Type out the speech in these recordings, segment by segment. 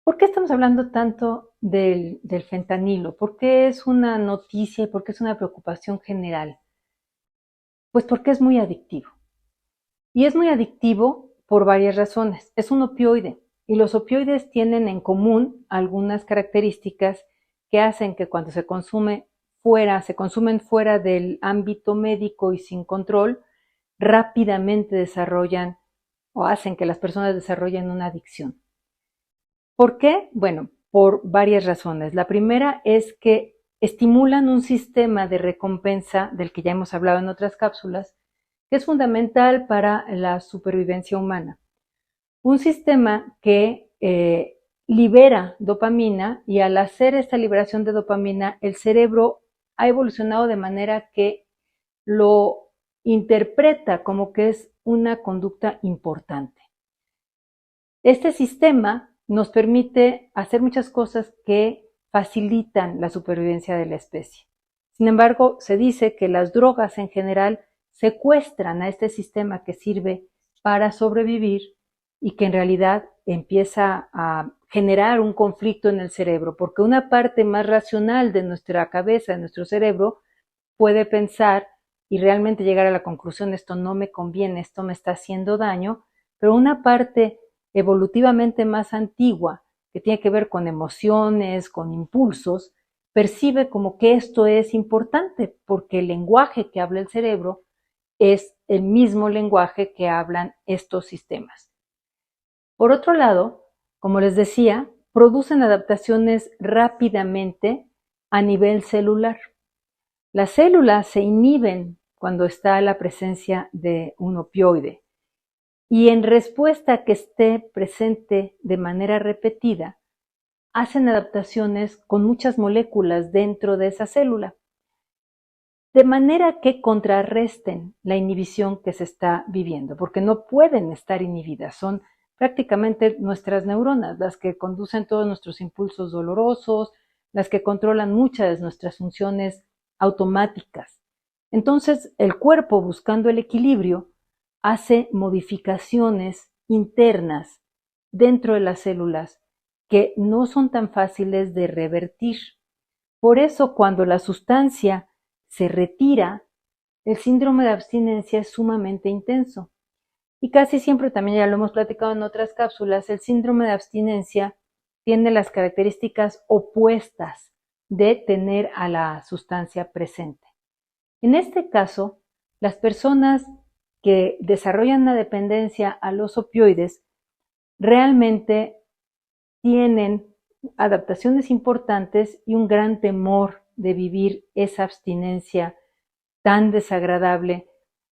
¿Por qué estamos hablando tanto del fentanilo? ¿Por qué es una noticia y por qué es una preocupación general? Pues porque es muy adictivo. Y es muy adictivo por varias razones. Es un opioide y los opioides tienen en común algunas características que hacen que cuando se consumen fuera del ámbito médico y sin control, rápidamente desarrollan o hacen que las personas desarrollen una adicción. ¿Por qué? Bueno, por varias razones. La primera es que estimulan un sistema de recompensa del que ya hemos hablado en otras cápsulas, que es fundamental para la supervivencia humana. Un sistema que libera dopamina y al hacer esta liberación de dopamina, el cerebro ha evolucionado de manera que lo interpreta como que es una conducta importante. Este sistema nos permite hacer muchas cosas que facilitan la supervivencia de la especie. Sin embargo, se dice que las drogas en general secuestran a este sistema que sirve para sobrevivir y que en realidad empieza a generar un conflicto en el cerebro, porque una parte más racional de nuestra cabeza, de nuestro cerebro, puede pensar y realmente llegar a la conclusión, esto no me conviene, esto me está haciendo daño, pero una parte evolutivamente más antigua, que tiene que ver con emociones, con impulsos, percibe como que esto es importante, porque el lenguaje que habla el cerebro es el mismo lenguaje que hablan estos sistemas. Por otro lado, como les decía, producen adaptaciones rápidamente a nivel celular. Las células se inhiben cuando está la presencia de un opioide y en respuesta a que esté presente de manera repetida, hacen adaptaciones con muchas moléculas dentro de esa célula, de manera que contrarresten la inhibición que se está viviendo, porque no pueden estar inhibidas, son prácticamente nuestras neuronas las que conducen todos nuestros impulsos dolorosos, las que controlan muchas de nuestras funciones automáticas. Entonces, el cuerpo, buscando el equilibrio, hace modificaciones internas dentro de las células que no son tan fáciles de revertir. Por eso, cuando la sustancia se retira, el síndrome de abstinencia es sumamente intenso. Y casi siempre, también ya lo hemos platicado en otras cápsulas, el síndrome de abstinencia tiene las características opuestas de tener a la sustancia presente. En este caso, las personas que desarrollan una dependencia a los opioides realmente tienen adaptaciones importantes y un gran temor de vivir esa abstinencia tan desagradable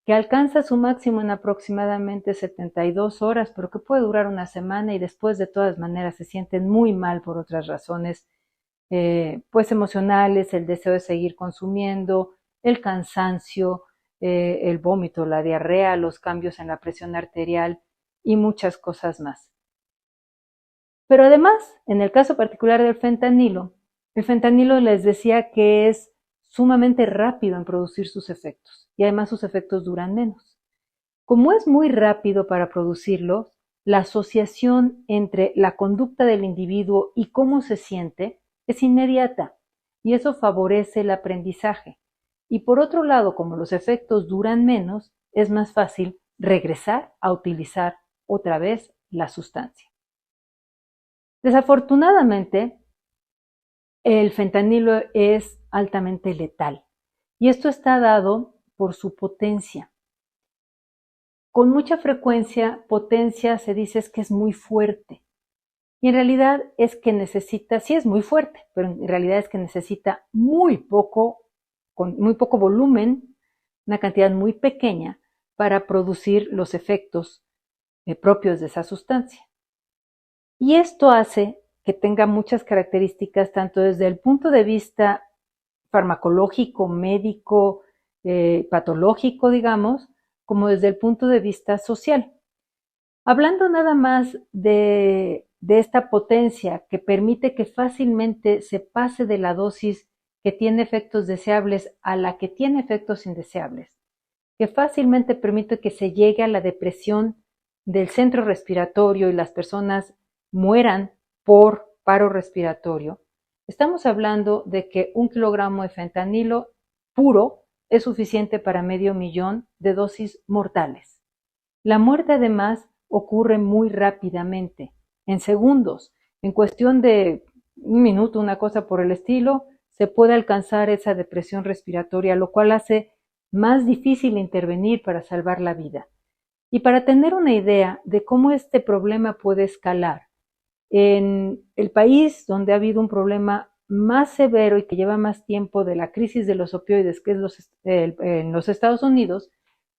que alcanza su máximo en aproximadamente 72 horas, pero que puede durar una semana y después de todas maneras se sienten muy mal por otras razones, pues emocionales, el deseo de seguir consumiendo, el cansancio, el vómito, la diarrea, los cambios en la presión arterial y muchas cosas más. Pero además, en el caso particular del fentanilo, el fentanilo les decía que es sumamente rápido en producir sus efectos y además sus efectos duran menos. Como es muy rápido para producirlos, la asociación entre la conducta del individuo y cómo se siente es inmediata y eso favorece el aprendizaje. Y por otro lado, como los efectos duran menos, es más fácil regresar a utilizar otra vez la sustancia. Desafortunadamente, el fentanilo es altamente letal y esto está dado por su potencia. Con mucha frecuencia, potencia se dice que es muy fuerte y en realidad es que necesita, sí es muy fuerte, pero en realidad es que necesita con muy poco volumen, una cantidad muy pequeña para producir los efectos propios de esa sustancia. Y esto hace que tenga muchas características, tanto desde el punto de vista farmacológico, médico, patológico, digamos, como desde el punto de vista social. Hablando nada más de esta potencia que permite que fácilmente se pase de la dosis que tiene efectos deseables a la que tiene efectos indeseables, que fácilmente permite que se llegue a la depresión del centro respiratorio y las personas mueran por paro respiratorio, estamos hablando de que 1 kilogramo de fentanilo puro es suficiente para medio millón de dosis mortales. La muerte además ocurre muy rápidamente, en segundos, en cuestión de 1 minuto, una cosa por el estilo, se puede alcanzar esa depresión respiratoria, lo cual hace más difícil intervenir para salvar la vida. Y para tener una idea de cómo este problema puede escalar, en el país donde ha habido un problema más severo y que lleva más tiempo de la crisis de los opioides, que es en los Estados Unidos,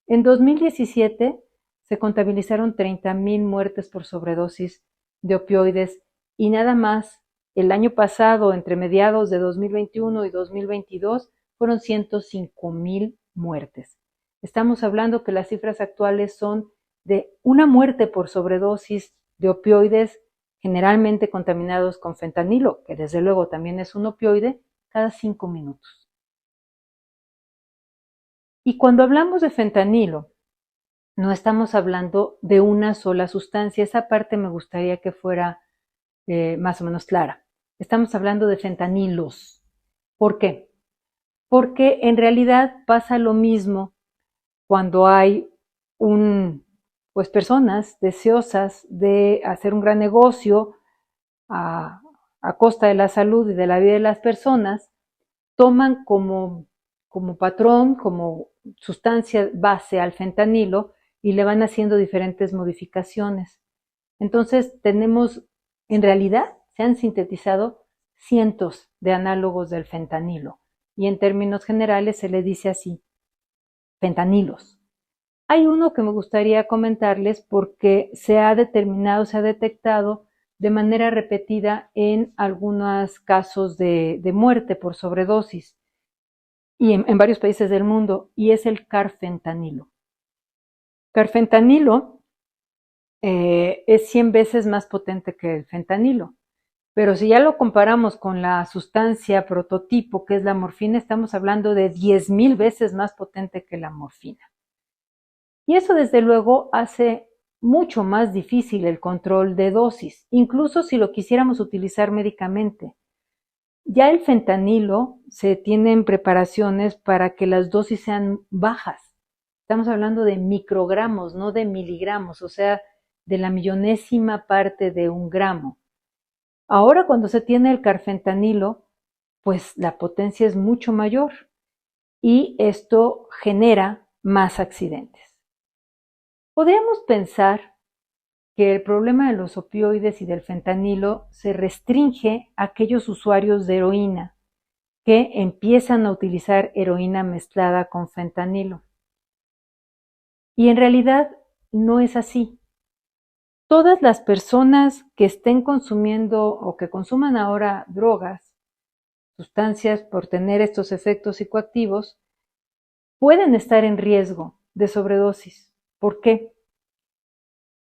en 2017 se contabilizaron 30,000 muertes por sobredosis de opioides y nada más el año pasado, entre mediados de 2021 y 2022, fueron 105,000 muertes. Estamos hablando que las cifras actuales son de una muerte por sobredosis de opioides generalmente contaminados con fentanilo, que desde luego también es un opioide, cada 5 minutos. Y cuando hablamos de fentanilo, no estamos hablando de una sola sustancia. Esa parte me gustaría que fuera más o menos clara. Estamos hablando de fentanilos. ¿Por qué? Porque en realidad pasa lo mismo cuando hay pues personas deseosas de hacer un gran negocio a costa de la salud y de la vida de las personas, toman como patrón, como sustancia base al fentanilo y le van haciendo diferentes modificaciones. Entonces tenemos, en realidad, se han sintetizado cientos de análogos del fentanilo y en términos generales se le dice así, fentanilos. Hay uno que me gustaría comentarles porque se ha detectado de manera repetida en algunos casos de muerte por sobredosis y en varios países del mundo, y es el carfentanilo. Carfentanilo es 100 veces más potente que el fentanilo, pero si ya lo comparamos con la sustancia prototipo, que es la morfina, estamos hablando de 10,000 veces más potente que la morfina. Y eso desde luego hace mucho más difícil el control de dosis, incluso si lo quisiéramos utilizar médicamente. Ya el fentanilo se tienen preparaciones para que las dosis sean bajas. Estamos hablando de microgramos, no de miligramos, o sea, de la millonésima parte de 1 gramo. Ahora cuando se tiene el carfentanilo, pues la potencia es mucho mayor y esto genera más accidentes. Podríamos pensar que el problema de los opioides y del fentanilo se restringe a aquellos usuarios de heroína que empiezan a utilizar heroína mezclada con fentanilo. Y en realidad no es así. Todas las personas que estén consumiendo o que consuman ahora drogas, sustancias por tener estos efectos psicoactivos, pueden estar en riesgo de sobredosis. ¿Por qué?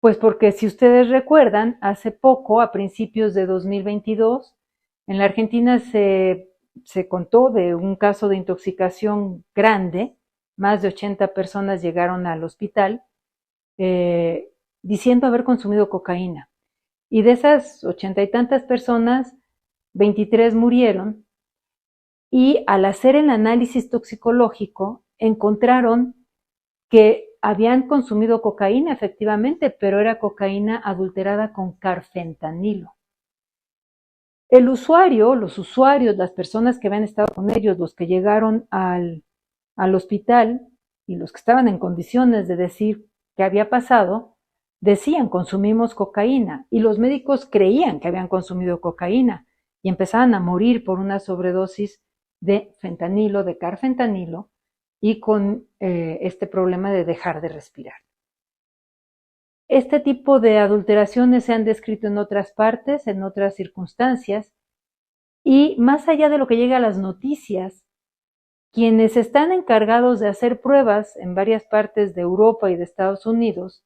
Pues porque si ustedes recuerdan, hace poco, a principios de 2022, en la Argentina se contó de un caso de intoxicación grande, más de 80 personas llegaron al hospital diciendo haber consumido cocaína. Y de esas 80 y tantas personas, 23 murieron y al hacer el análisis toxicológico encontraron que habían consumido cocaína efectivamente, pero era cocaína adulterada con carfentanilo. El usuario, los usuarios, las personas que habían estado con ellos, los que llegaron al hospital y los que estaban en condiciones de decir qué había pasado, decían consumimos cocaína y los médicos creían que habían consumido cocaína y empezaban a morir por una sobredosis de fentanilo, de carfentanilo, y con este problema de dejar de respirar. Este tipo de adulteraciones se han descrito en otras partes, en otras circunstancias, y más allá de lo que llega a las noticias, quienes están encargados de hacer pruebas en varias partes de Europa y de Estados Unidos,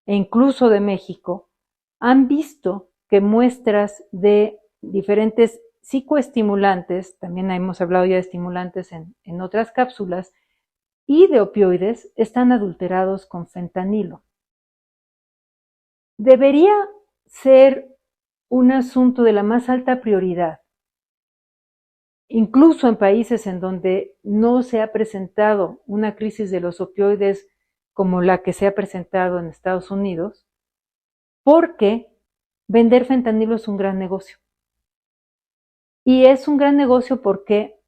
e incluso de México, han visto que muestras de diferentes psicoestimulantes, también hemos hablado ya de estimulantes en otras cápsulas, y de opioides están adulterados con fentanilo. Debería ser un asunto de la más alta prioridad, incluso en países en donde no se ha presentado una crisis de los opioides como la que se ha presentado en Estados Unidos, porque vender fentanilo es un gran negocio. Y es un gran negocio porque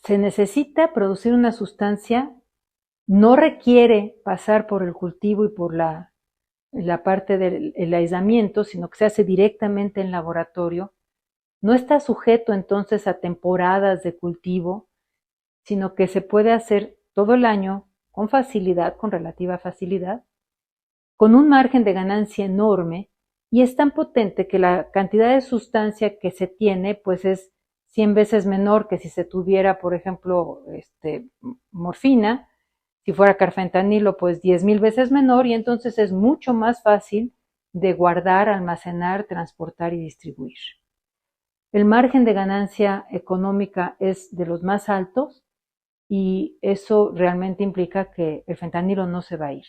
se necesita producir una sustancia, no requiere pasar por el cultivo y por la parte del aislamiento, sino que se hace directamente en laboratorio. No está sujeto entonces a temporadas de cultivo, sino que se puede hacer todo el año con facilidad, con relativa facilidad, con un margen de ganancia enorme, y es tan potente que la cantidad de sustancia que se tiene pues es 100 veces menor que si se tuviera, por ejemplo, morfina. Si fuera carfentanilo, pues 10,000 veces menor, y entonces es mucho más fácil de guardar, almacenar, transportar y distribuir. El margen de ganancia económica es de los más altos, y eso realmente implica que el fentanilo no se va a ir.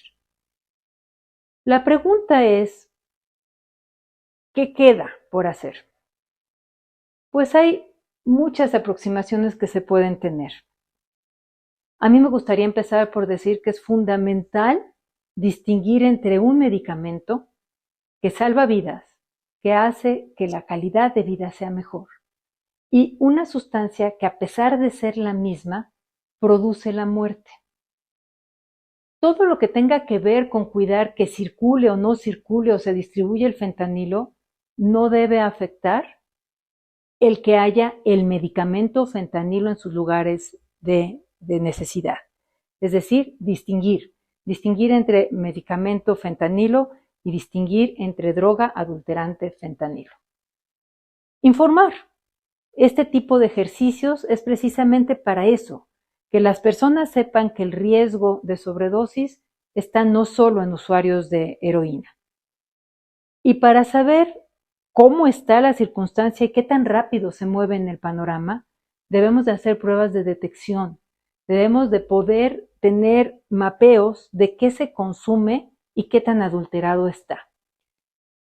La pregunta es, ¿qué queda por hacer? Pues hay muchas aproximaciones que se pueden tener. A mí me gustaría empezar por decir que es fundamental distinguir entre un medicamento que salva vidas, que hace que la calidad de vida sea mejor, y una sustancia que, a pesar de ser la misma, produce la muerte. Todo lo que tenga que ver con cuidar que circule o no circule o se distribuye el fentanilo no debe afectar el que haya el medicamento fentanilo en sus lugares de necesidad. Es decir, distinguir entre medicamento fentanilo y distinguir entre droga adulterante fentanilo. Informar. Este tipo de ejercicios es precisamente para eso, que las personas sepan que el riesgo de sobredosis está no solo en usuarios de heroína. Y para saber cómo está la circunstancia y qué tan rápido se mueve en el panorama, debemos de hacer pruebas de detección. Debemos de poder tener mapeos de qué se consume y qué tan adulterado está.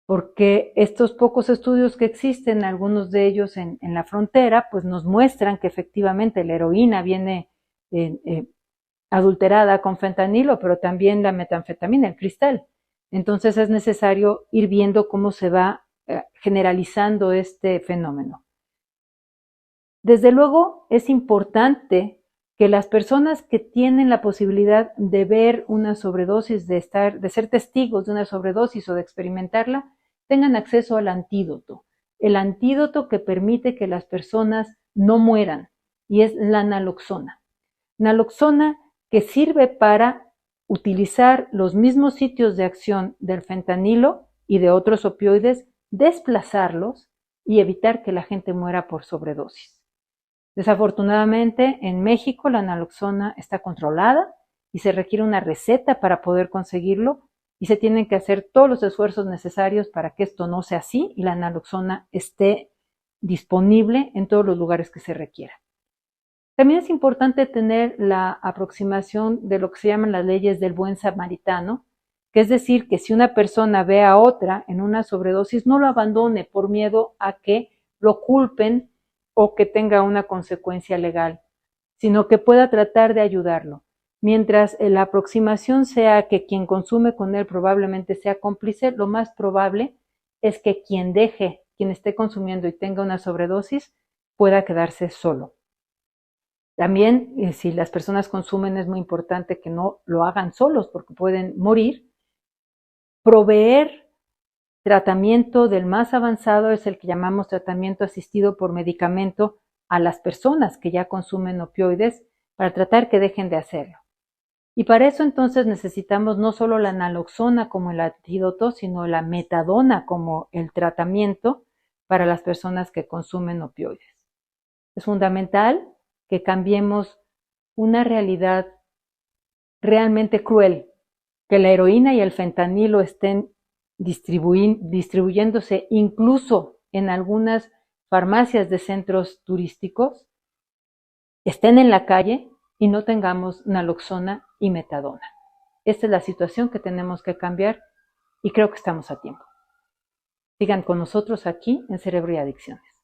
Porque estos pocos estudios que existen, algunos de ellos en la frontera, pues nos muestran que efectivamente la heroína viene adulterada con fentanilo, pero también la metanfetamina, el cristal. Entonces es necesario ir viendo cómo se va generalizando este fenómeno. Desde luego es importante que las personas que tienen la posibilidad de ver una sobredosis, de ser testigos de una sobredosis o de experimentarla, tengan acceso al antídoto. El antídoto que permite que las personas no mueran, y es la naloxona. Naloxona que sirve para utilizar los mismos sitios de acción del fentanilo y de otros opioides, desplazarlos y evitar que la gente muera por sobredosis. Desafortunadamente, en México la naloxona está controlada y se requiere una receta para poder conseguirlo, y se tienen que hacer todos los esfuerzos necesarios para que esto no sea así y la naloxona esté disponible en todos los lugares que se requiera. También es importante tener la aproximación de lo que se llaman las leyes del buen samaritano, que es decir, que si una persona ve a otra en una sobredosis, no lo abandone por miedo a que lo culpen o que tenga una consecuencia legal, sino que pueda tratar de ayudarlo. Mientras la aproximación sea que quien consume con él probablemente sea cómplice, lo más probable es que quien esté consumiendo y tenga una sobredosis, pueda quedarse solo. También, si las personas consumen, es muy importante que no lo hagan solos porque pueden morir. Proveer tratamiento del más avanzado es el que llamamos tratamiento asistido por medicamento a las personas que ya consumen opioides, para tratar que dejen de hacerlo. Y para eso entonces necesitamos no solo la naloxona como el antídoto, sino la metadona como el tratamiento para las personas que consumen opioides. Es fundamental que cambiemos una realidad realmente cruel, que la heroína y el fentanilo estén distribuyéndose incluso en algunas farmacias de centros turísticos, estén en la calle y no tengamos naloxona y metadona. Esta es la situación que tenemos que cambiar, y creo que estamos a tiempo. Sigan con nosotros aquí en Cerebro y Adicciones.